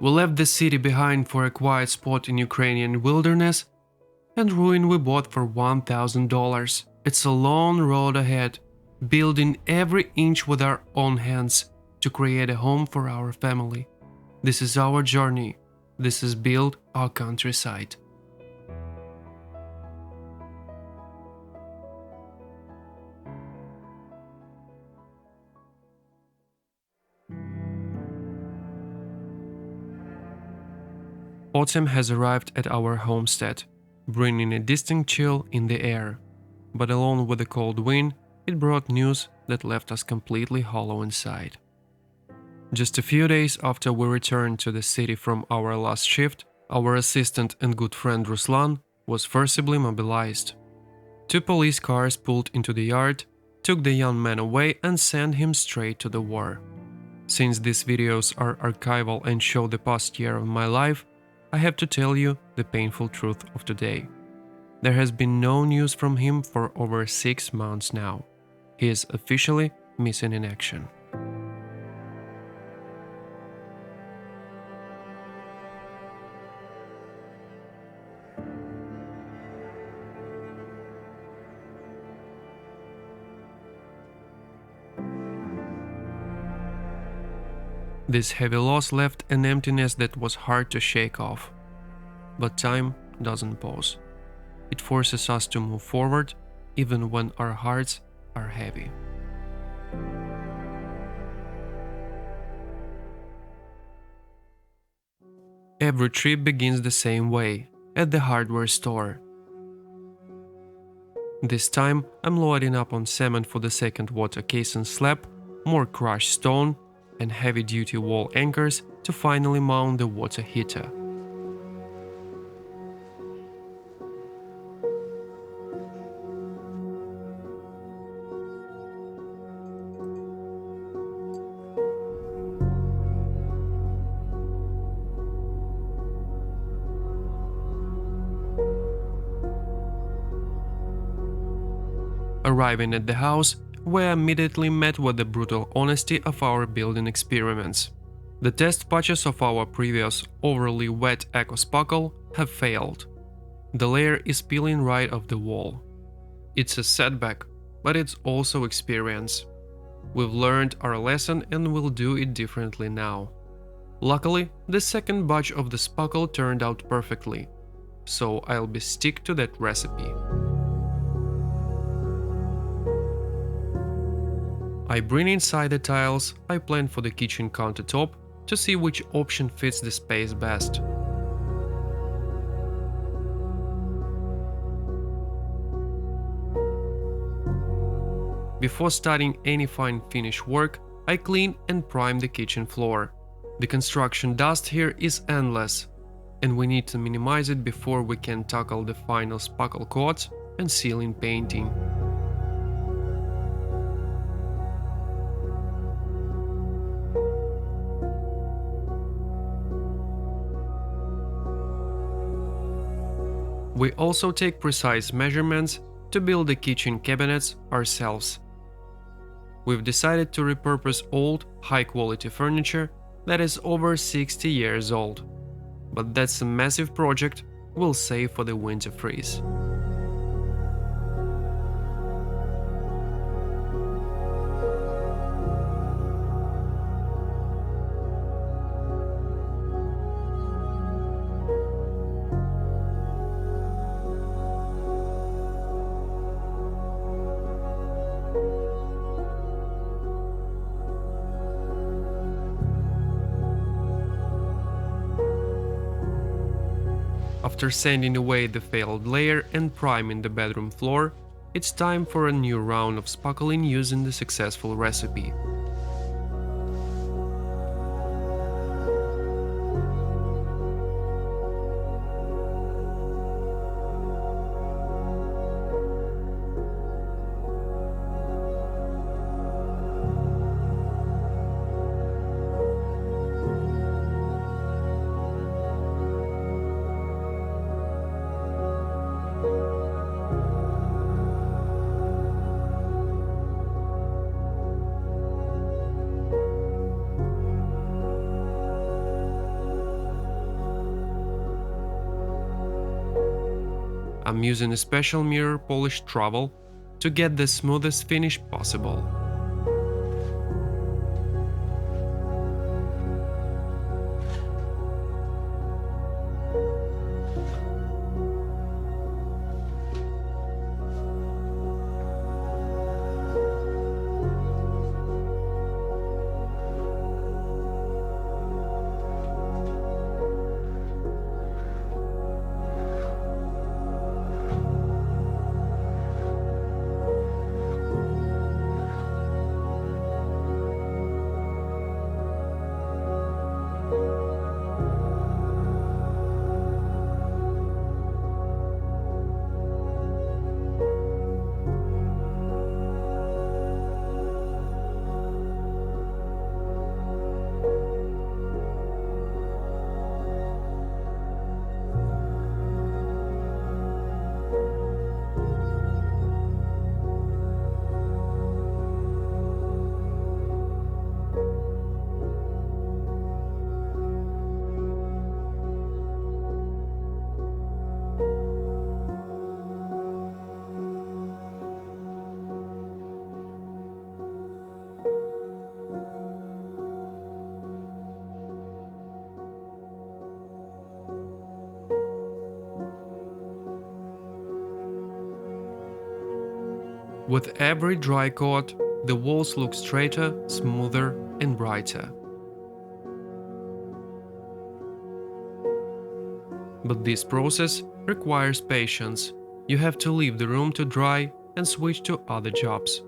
We left the city behind for a quiet spot in Ukrainian wilderness and ruin we bought for $1,000. It's a long road ahead, building every inch with our own hands to create a home for our family. This is our journey. This is Build Our Countryside. Autumn has arrived at our homestead, bringing a distinct chill in the air. But along with the cold wind, it brought news that left us completely hollow inside. Just a few days after we returned to the city from our last shift, our assistant and good friend Ruslan was forcibly mobilized. 2 police cars pulled into the yard, took the young man away and sent him straight to the war. Since these videos are archival and show the past year of my life, I have to tell you the painful truth of today. There has been no news from him for over 6 months now. He is officially missing in action. This heavy loss left an emptiness that was hard to shake off. But time doesn't pause. It forces us to move forward, even when our hearts are heavy. Every trip begins the same way, at the hardware store. This time, I'm loading up on cement for the second water caisson slab, more crushed stone, and heavy-duty wall anchors to finally mount the water heater. Arriving at the house, we immediately met with the brutal honesty of our building experiments. The test patches of our previous overly wet eco-spackle have failed. The layer is peeling right off the wall. It's a setback, but it's also experience. We've learned our lesson and will do it differently now. Luckily, the second batch of the spackle turned out perfectly, so I'll be stick to that recipe. I bring inside the tiles I plan for the kitchen countertop to see which option fits the space best. Before starting any fine finish work, I clean and prime the kitchen floor. The construction dust here is endless, and we need to minimize it before we can tackle the final spackle coats and ceiling painting. We also take precise measurements to build the kitchen cabinets ourselves. We've decided to repurpose old, high-quality furniture that is over 60 years old. But that's a massive project we'll save for the winter freeze. After sanding away the failed layer and priming the bedroom floor, it's time for a new round of spackling using the successful recipe. I'm using a special mirror polished trowel to get the smoothest finish possible. With every dry coat, the walls look straighter, smoother, and brighter. But this process requires patience. You have to leave the room to dry and switch to other jobs.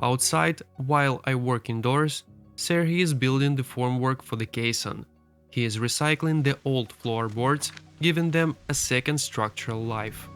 Outside, while I work indoors, Serhi is building the formwork for the caisson. He is recycling the old floorboards, giving them a second structural life.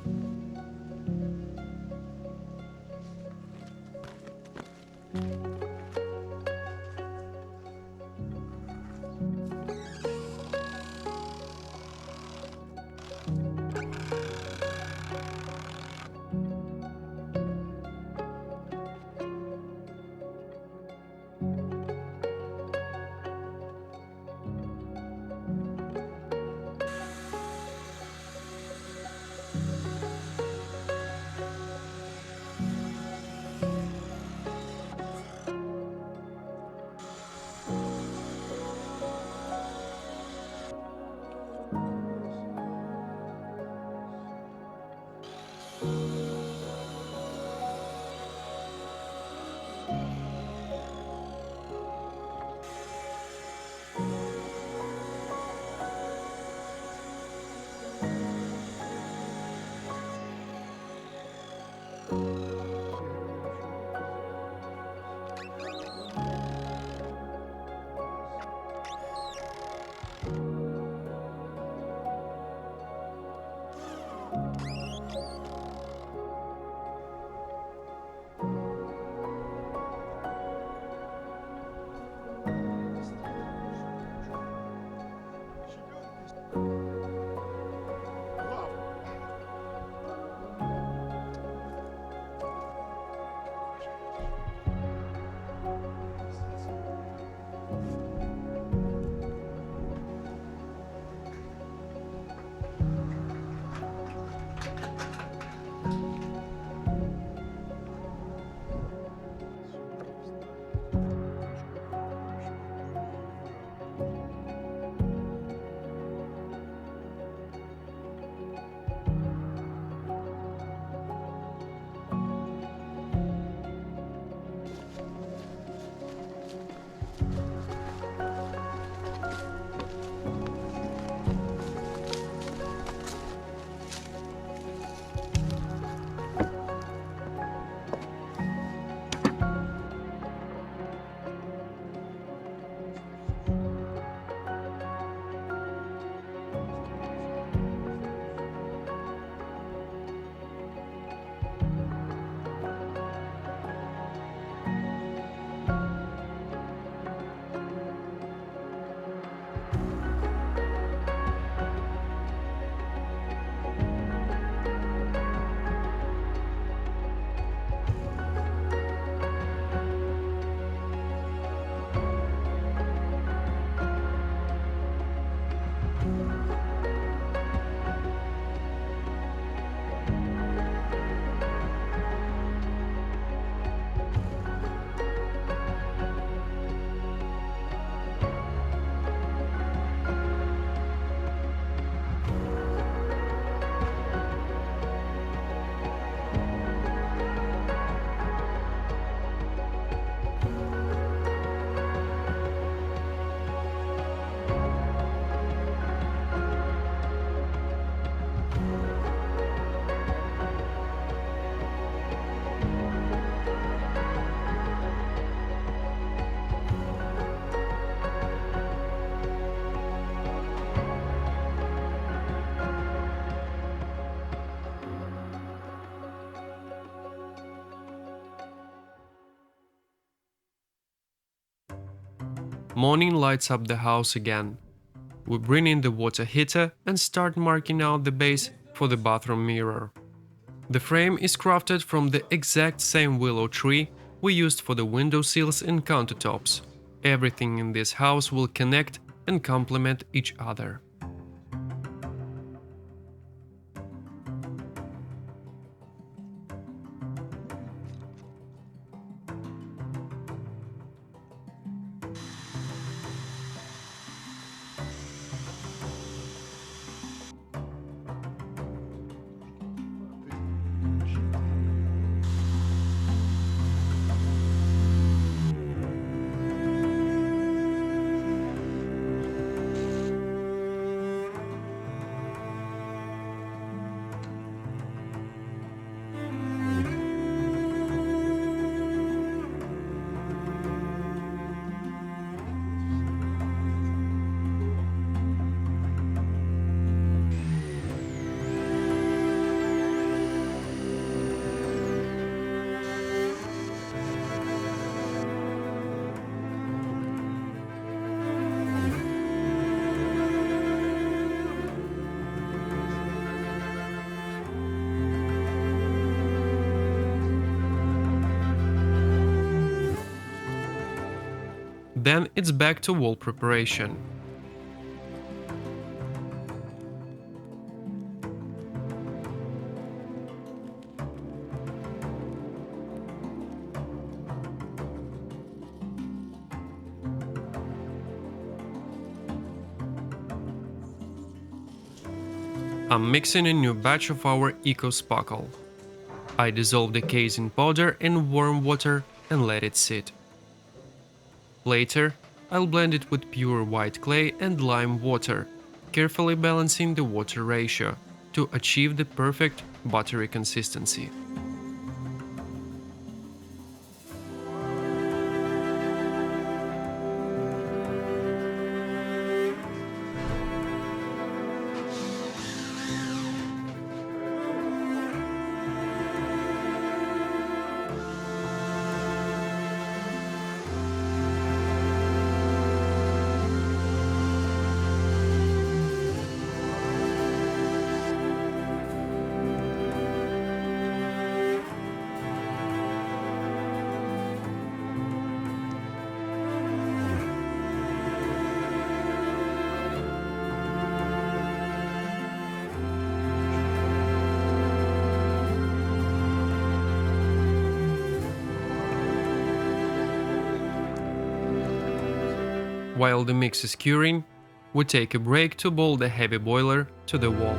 Morning lights up the house again. We bring in the water heater and start marking out the base for the bathroom mirror. The frame is crafted from the exact same willow tree we used for the window sills and countertops. Everything in this house will connect and complement each other. Then it's back to wall preparation. I'm mixing a new batch of our eco-spackle. I dissolve the casein powder in warm water and let it sit. Later, I'll blend it with pure white clay and lime water, carefully balancing the water ratio to achieve the perfect buttery consistency. While the mix is curing, we take a break to bolt the heavy boiler to the wall.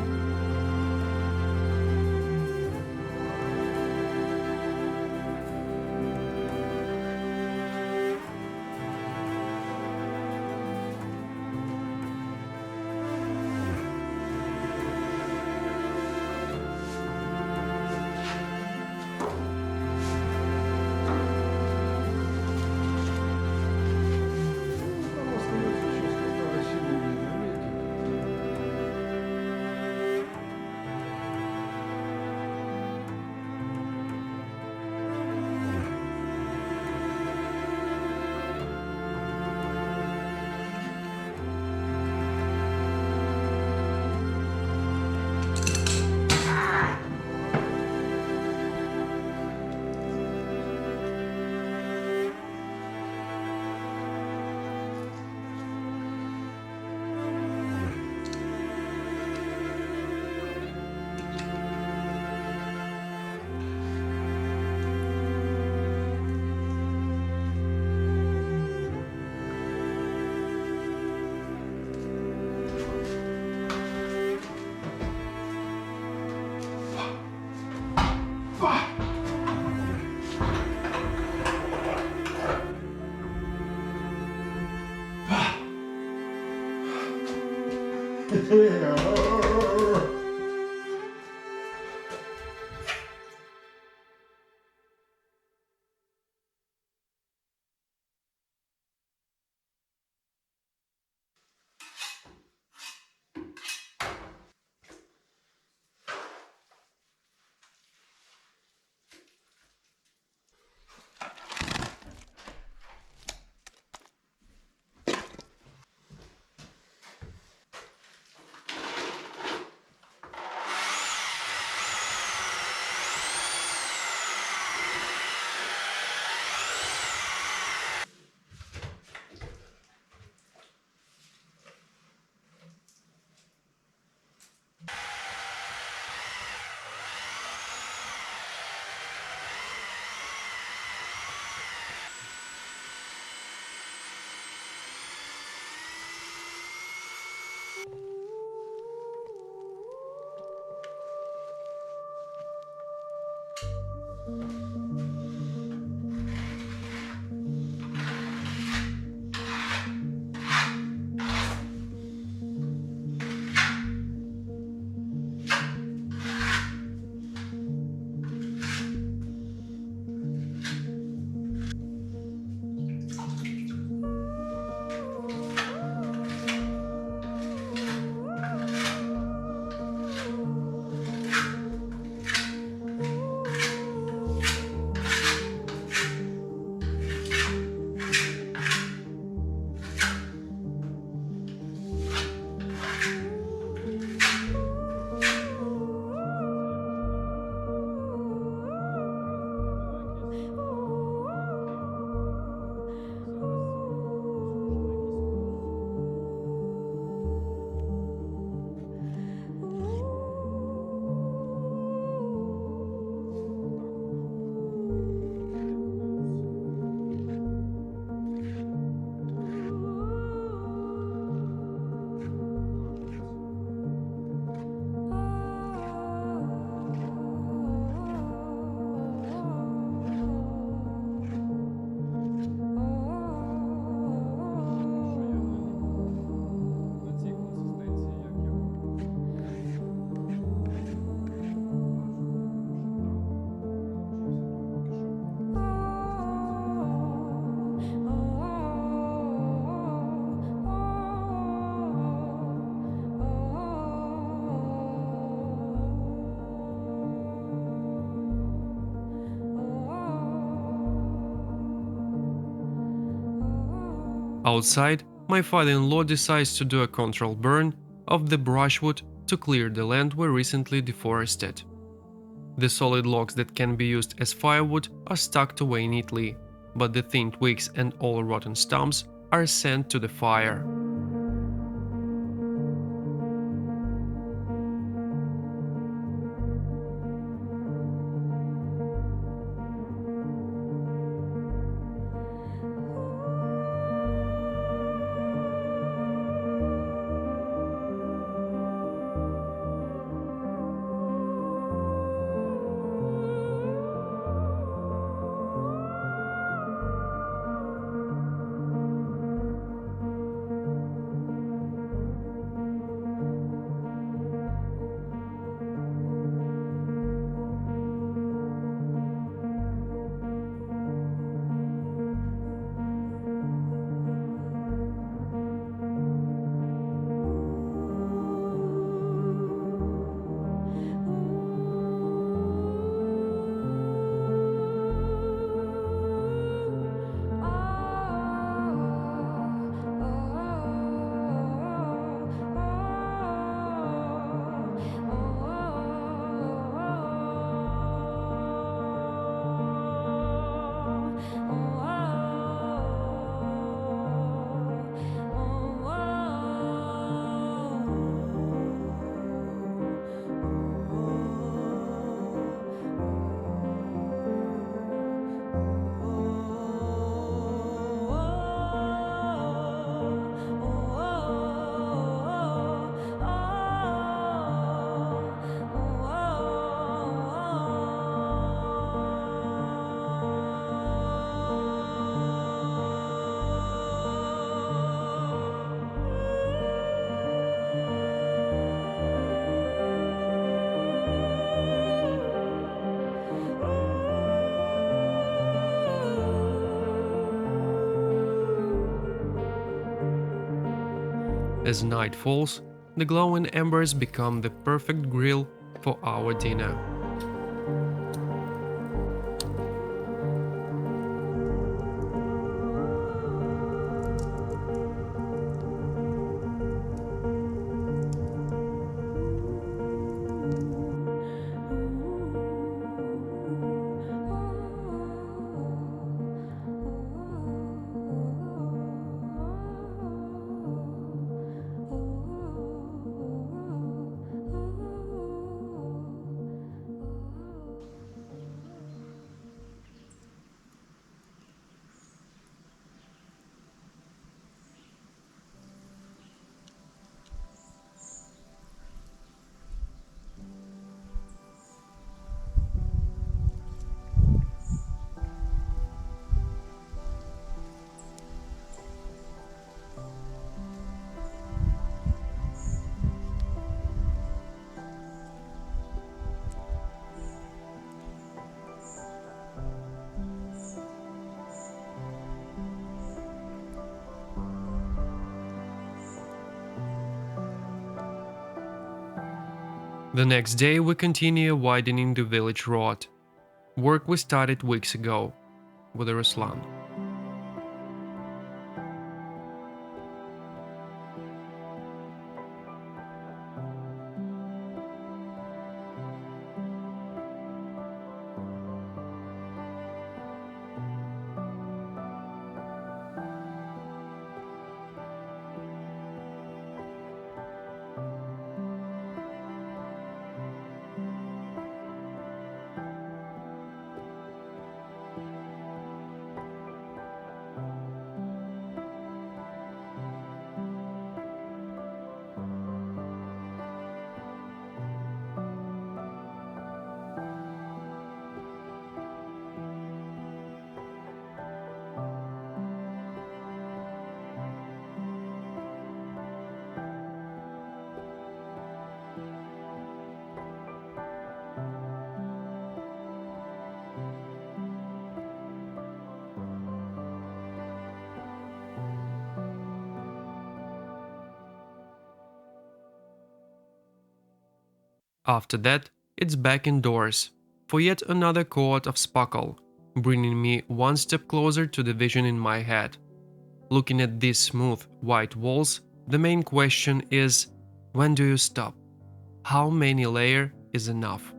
Outside, my father-in-law decides to do a controlled burn of the brushwood to clear the land we recently deforested. The solid logs that can be used as firewood are stacked away neatly, but the thin twigs and all rotten stumps are sent to the fire. As night falls, the glowing embers become the perfect grill for our dinner. The next day we continue widening the village road, work we started weeks ago with the Ruslan. After that, it's back indoors for yet another coat of spackle, bringing me one step closer to the vision in my head. Looking at these smooth, white walls, the main question is, when do you stop? How many layers is enough?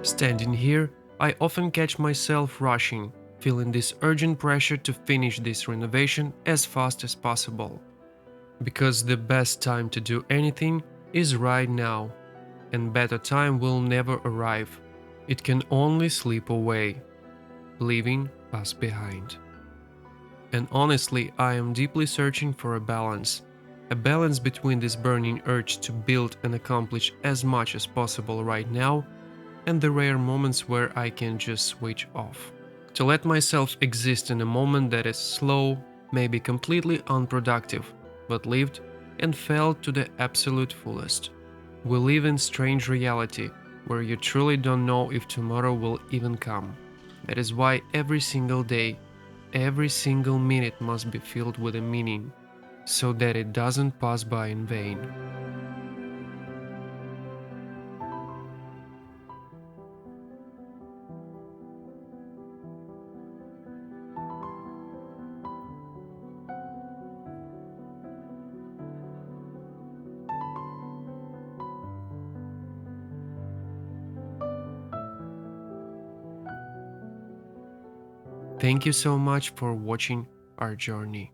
Standing here, I often catch myself rushing, feeling this urgent pressure to finish this renovation as fast as possible. Because the best time to do anything is right now, and better time will never arrive. It can only slip away, leaving us behind. And honestly, I am deeply searching for a balance between this burning urge to build and accomplish as much as possible right now and the rare moments where I can just switch off. To let myself exist in a moment that is slow, maybe completely unproductive, but lived and felt to the absolute fullest. We live in strange reality where you truly don't know if tomorrow will even come. That is why every single day, every single minute must be filled with a meaning, so that it doesn't pass by in vain. Thank you so much for watching our journey.